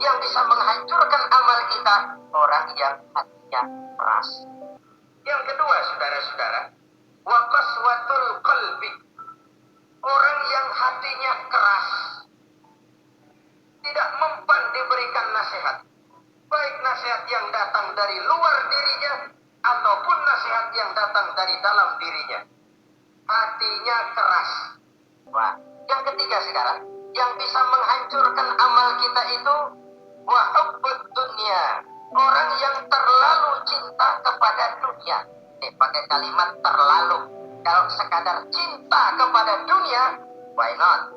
yang bisa menghancurkan amal kita, orang yang hatinya keras. Yang kedua, saudara-saudara, wa qaswatul qalbi, orang yang hatinya keras, tidak mempan diberikan nasihat, baik nasihat yang datang dari luar dirinya ataupun nasihat yang datang dari dalam dirinya. Hatinya keras. Wah, yang ketiga sekarang, yang bisa menghancurkan amal kita itu wa hubbud dunya, orang yang terlalu cinta kepada dunia. Pakai kalimat terlalu. Kalau sekadar cinta kepada dunia, why not?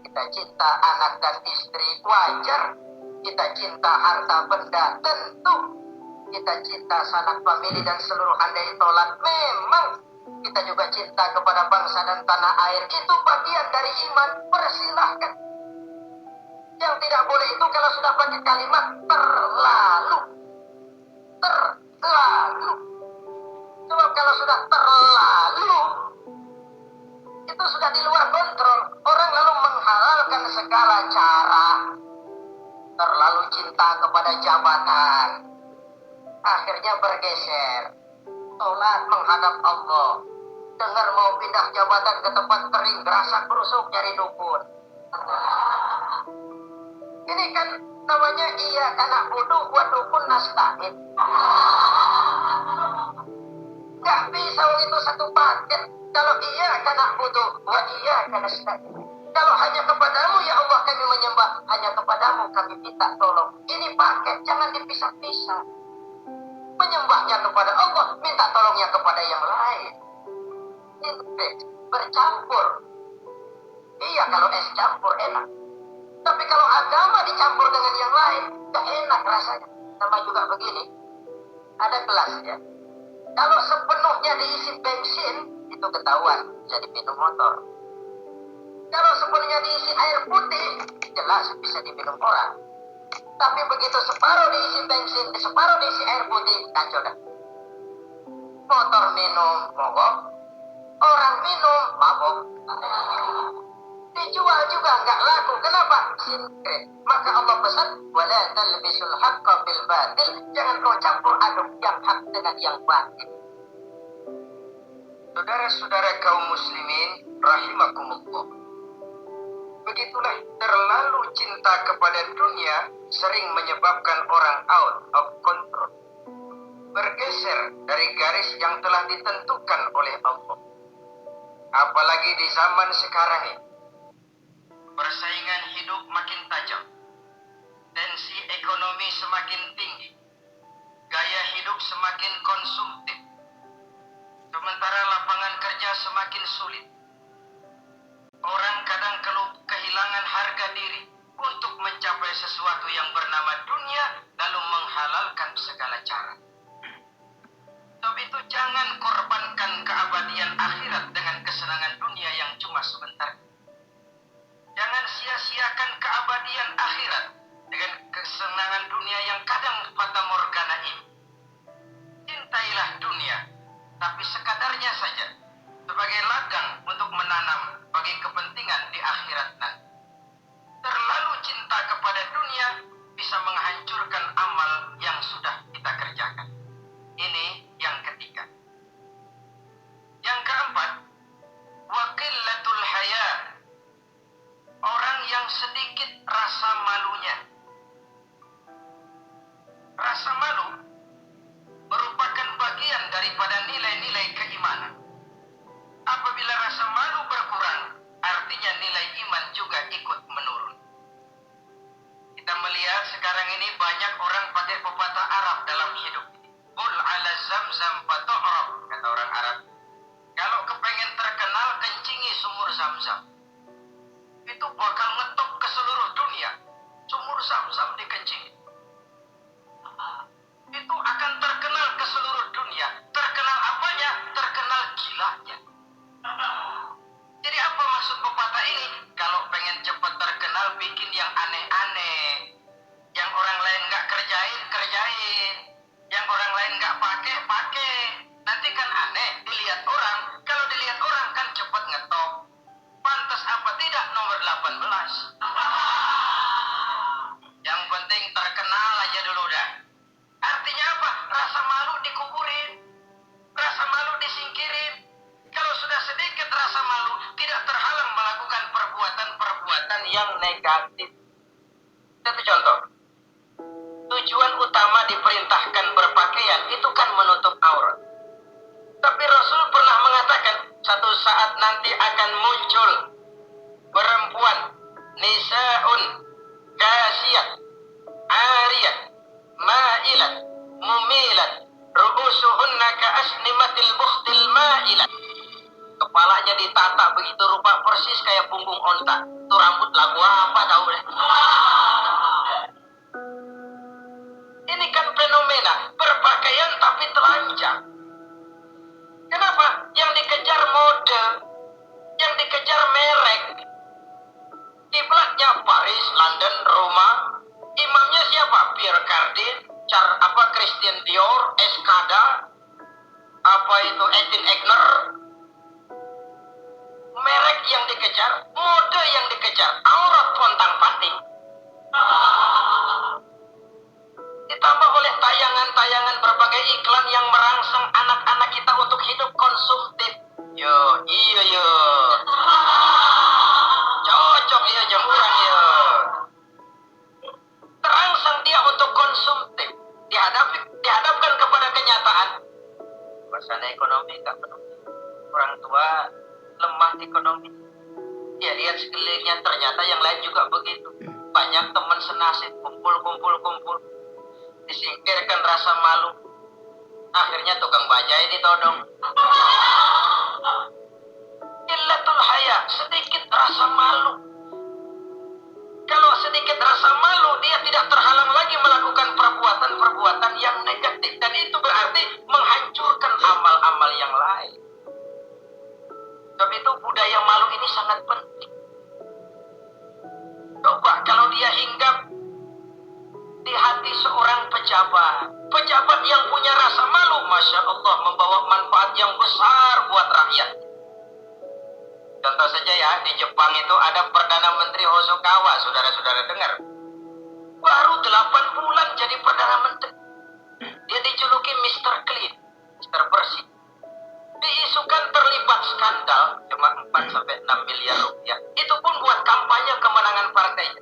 Kita cinta anak dan istri, wajar. Kita cinta harta benda, tentu. Kita cinta sanak famili dan seluruh handai tolak, memang. Kita juga cinta kepada bangsa dan tanah air, itu bagian dari iman, persilahkan. Yang tidak boleh itu kalau sudah pakai kalimat terlalu. Terlalu. Sebab kalau sudah terlalu, itu sudah di luar kontrol. Orang lalu menghalalkan segala cara. Terlalu cinta kepada jabatan, akhirnya bergeser. Sholat menghadap Allah. Dengar mau pindah jabatan ke tempat kering, gerasak berusuk nyari dukun. Ini kan namanya iya karena bodoh buat dukun nasta'in. Gak bisa itu satu paket. Kalau iya karena bodoh, wa iya karena nasta'in. Kalau hanya kepadamu ya Allah kami menyembah, hanya kepadamu kami minta tolong. Ini paket, jangan dipisah-pisah. Menyembahnya kepada Allah, minta tolongnya kepada yang lain. Bercampur. Iya, kalau es campur enak. Tapi kalau agama dicampur dengan yang lain, gak enak rasanya. Sama juga begini, ada gelas ya. Kalau sepenuhnya diisi bensin, itu ketahuan, jadi minum motor. Kalau sepenuhnya diisi air putih, jelas bisa diminum orang. Tapi begitu separuh diisi bensin, separuh diisi air putih, kacau dah. Motor minum, mogok. Orang minum, mabok. Dijual juga nggak laku. Kenapa? Sinkret. Maka Allah pesan, wala talbisul haqqa bil batil. Jangan kau campur aduk yang hak dengan yang batil. Saudara-saudara kaum muslimin, rahimakumullah. Begitulah terlalu cinta kepada dunia sering menyebabkan orang out of control. Bergeser dari garis yang telah ditentukan oleh Allah. Apalagi di zaman sekarang ini. Persaingan hidup makin tajam. Tensi ekonomi semakin tinggi. Gaya hidup semakin konsumtif. Sementara lapangan kerja semakin sulit. Orang kadang kehilangan harga diri untuk mencapai sesuatu yang bernama dunia, lalu menghalalkan segala cara. Sebab itu jangan korbankan keabadian akhirat dengan kesenangan dunia yang cuma sebentar. Jangan sia-siakan keabadian akhirat dengan kesenangan dunia yang kadang fata morgana ini. Cintailah dunia, tapi sekadarnya saja, sebagai ladang untuk menanam bagi kepentingan di akhirat nanti. Terlalu cinta kepada dunia bisa menghancurkan amal yang sudah kita kerjakan. Ini yang ketiga. Yang keempat, wa qillatul haya, orang yang sedikit rasa malunya. Rasa malu merupakan bagian daripada nilai-nilai keimanan. Apabila rasa malu berkurang, artinya nilai iman juga ikut menurun. Kita melihat sekarang ini banyak orang pakai pepatah Arab dalam hidup. Qul ala zamzam fatu'rab, kata orang Arab. Kalau kepengen terkenal, kencingi sumur Zamzam. Itu bakal ngetop ke seluruh dunia. Sumur Zamzam dikencingi. Itu akan terkenal ke seluruh dunia. Terkenal apanya? Terkenal gilanya. Jadi apa maksud pepatah ini? Kalau pengen cepat terkenal, bikin yang aneh-aneh. Yang orang lain nggak kerjain, kerjain. Yang orang lain nggak pakai. Nanti kan aneh, dilihat orang. Kalau dilihat orang kan cepat ngetop. Pantas apa tidak nomor 18. Yang penting hati. Itu contoh. Tujuan utama diperintahkan berpakaian itu kan menutup aurat. Tapi Rasul pernah mengatakan satu saat nanti akan muncul perempuan nisaun kasiyat ariyat ma'ilat mumilat ru'usuhunna ka'asnimatil bukhtil ma'ilat. Kepalanya ditata begitu rupa persis kayak punggung onta. Itu rambut lagu apa tahu deh. Ini kan fenomena berpakaian tapi telanjang. Kenapa? Yang dikejar mode, yang dikejar merek. Kiblatnya Paris, London, Roma. Imamnya siapa? Pierre Cardin, Christian Dior, Escada, Etienne Egner. Merek yang dikejar, mode yang dikejar, aurat pontang-panting. Ditambah oleh tayangan-tayangan berbagai iklan yang merangsang anak-anak kita untuk hidup konsumtif. Iya. Cocok ya jemuran ya. Terangsang dia untuk konsumtif. Dihadapkan kepada kenyataan. Suasana ekonomi gak penuh. Orang tua lemah ekonomi. Ya lihat sekelilingnya, ternyata yang lain juga begitu. Banyak teman senasib, kumpul. Disingkirkan rasa malu. Akhirnya tukang bajai ditodong. Illatul haya, sedikit rasa malu. Kalau sedikit rasa malu, dia tidak terhalang lagi melakukan perbuatan-perbuatan yang negatif. Dan itu berarti menghancurkan amal-amal yang lain. Sebab itu budaya malu ini sangat penting. Coba kalau dia hinggap di hati seorang pejabat yang punya rasa malu, Masya Allah, membawa manfaat yang besar buat rakyat. Contoh saja ya, di Jepang itu ada Perdana Menteri Hosokawa, saudara-saudara dengar. Baru 8 bulan jadi Perdana Menteri. Dia dijuluki Mr. Clean, Mr. Bersih. Diisukan terlibat skandal, cuma 4-6 miliar rupiah. Itu pun buat kampanye kemenangan partainya.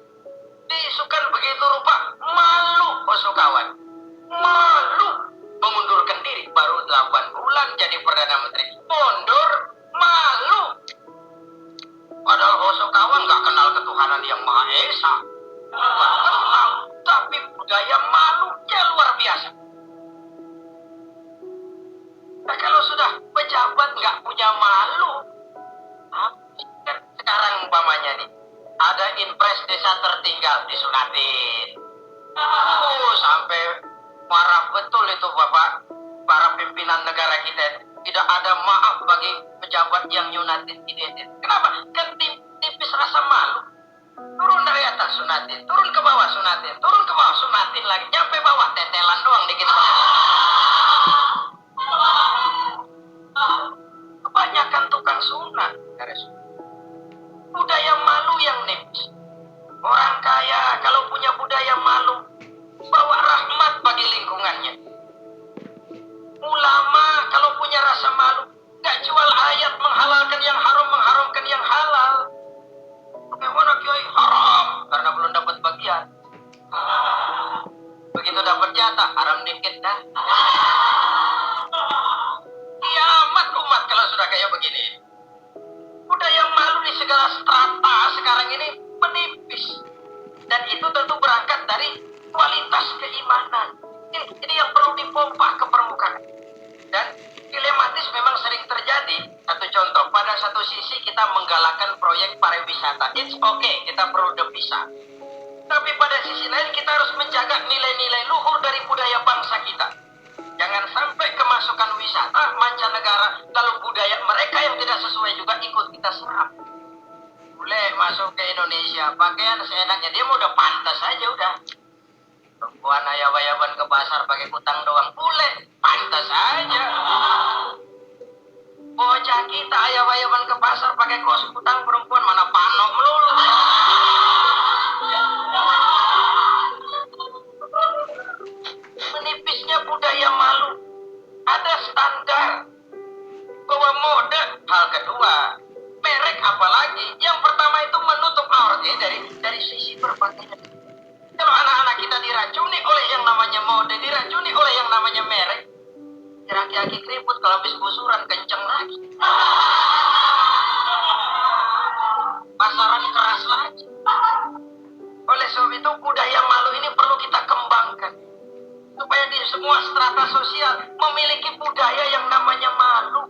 Diisukan begitu rupa, malu Hosokawan. Malu mengundurkan diri, baru 8 bulan jadi Perdana Menteri. Mundur, malu. Padahal Hosokawan gak kenal ketuhanan yang Maha Esa. Gak kenal, tapi budaya malunya luar biasa. Nah kalau sudah pejabat gak punya malu, kan sekarang umpamanya nih, ada impres desa tertinggal disunatin. Sampai marah betul itu Bapak, para pimpinan negara kita. Tidak ada maaf bagi pejabat yang nyunatin identitas. Kenapa? Kan tipis rasa malu. Turun dari atas sunatin, turun ke bawah sunatin, turun ke bawah sunatin lagi, nyampe bawah tetelan doang dikit. Kebanyakan tukang sunat. Budaya malu yang nipis. Orang kaya kalau punya budaya malu, bawa rahmat bagi lingkungannya. Ulama kalau punya rasa malu, gak jual ayat menghalalkan yang haram, mengharamkan yang halal. Bagaimana kiai haram karena belum dapat bagian. Begitu dapat jatah, haram dikit dah. Kiamat umat kalau sudah kayak begini. Budaya malu di segala strata sekarang ini menipis. Dan itu tentu berangkat dari kualitas keimanan. Ini yang perlu dipompa ke permukaan. Dan dilematis memang sering terjadi. Satu contoh, pada satu sisi kita menggalakkan proyek pariwisata. It's okay, kita perlu devisa. Tapi pada sisi lain kita harus menjaga nilai-nilai luhur dari budaya bangsa kita. Jangan sampai kemasukan wisata mancanegara, lalu budaya mereka yang tidak sesuai juga ikut kita serap. Boleh masuk ke Indonesia, pakaian seenaknya, dia mau udah pantas aja udah. Perempuan ayah-ayaban ke pasar pakai kutang doang, boleh, pantas aja. Bocah kita ayah-ayaban ke pasar pakai kaos kutang, perempuan mana panok melulu. Menipisnya budaya malu. Ada standar bahwa mode. Hal kedua, merek apalagi. Yang pertama itu menutup aurat dari sisi kondisi berbahaya. Kalau anak-anak kita diracuni oleh yang namanya mode, diracuni oleh yang namanya merek, aki-aki keriput kalau habis busuran kenceng lagi. Pasaran keras lagi. Oleh sebab itu budaya malu ini perlu kita kembangkan. Supaya di semua strata sosial memiliki budaya yang namanya malu.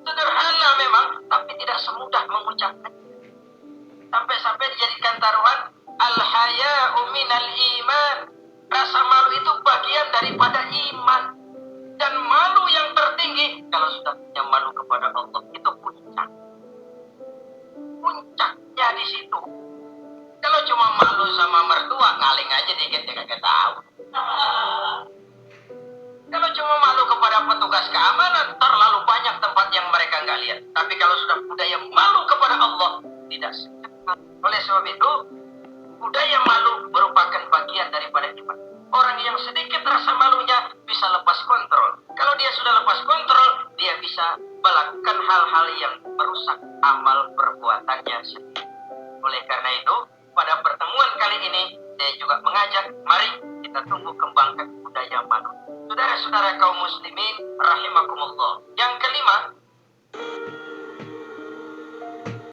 Sederhana memang, tapi tidak semudah mengucapkan. Sampai-sampai dijadikan taruhan, al-haya'u minal iman. Rasa malu itu bagian daripada iman. Dan malu yang tertinggi, kalau sudah punya malu kepada Allah, itu puncak. Puncaknya di situ. Kalau cuma malu sama mertua, ngaling aja dikit, dia kagak tahu. Kalau cuma malu kepada petugas keamanan, terlalu banyak tempat yang mereka nggak lihat. Tapi kalau sudah budaya malu kepada Allah, tidak secepat. Oleh sebab itu, budaya malu merupakan bagian daripada iman. Orang yang sedikit rasa malunya bisa lepas kontrol. Kalau dia sudah lepas kontrol, dia bisa melakukan hal-hal yang merusak amal perbuatannya sendiri. Oleh karena itu, pada pertemuan kali ini, saya juga mengajak, mari kita tumbuh kembangkan budaya malu. Saudara-saudara kaum muslimin, rahimakumullah. Yang kelima,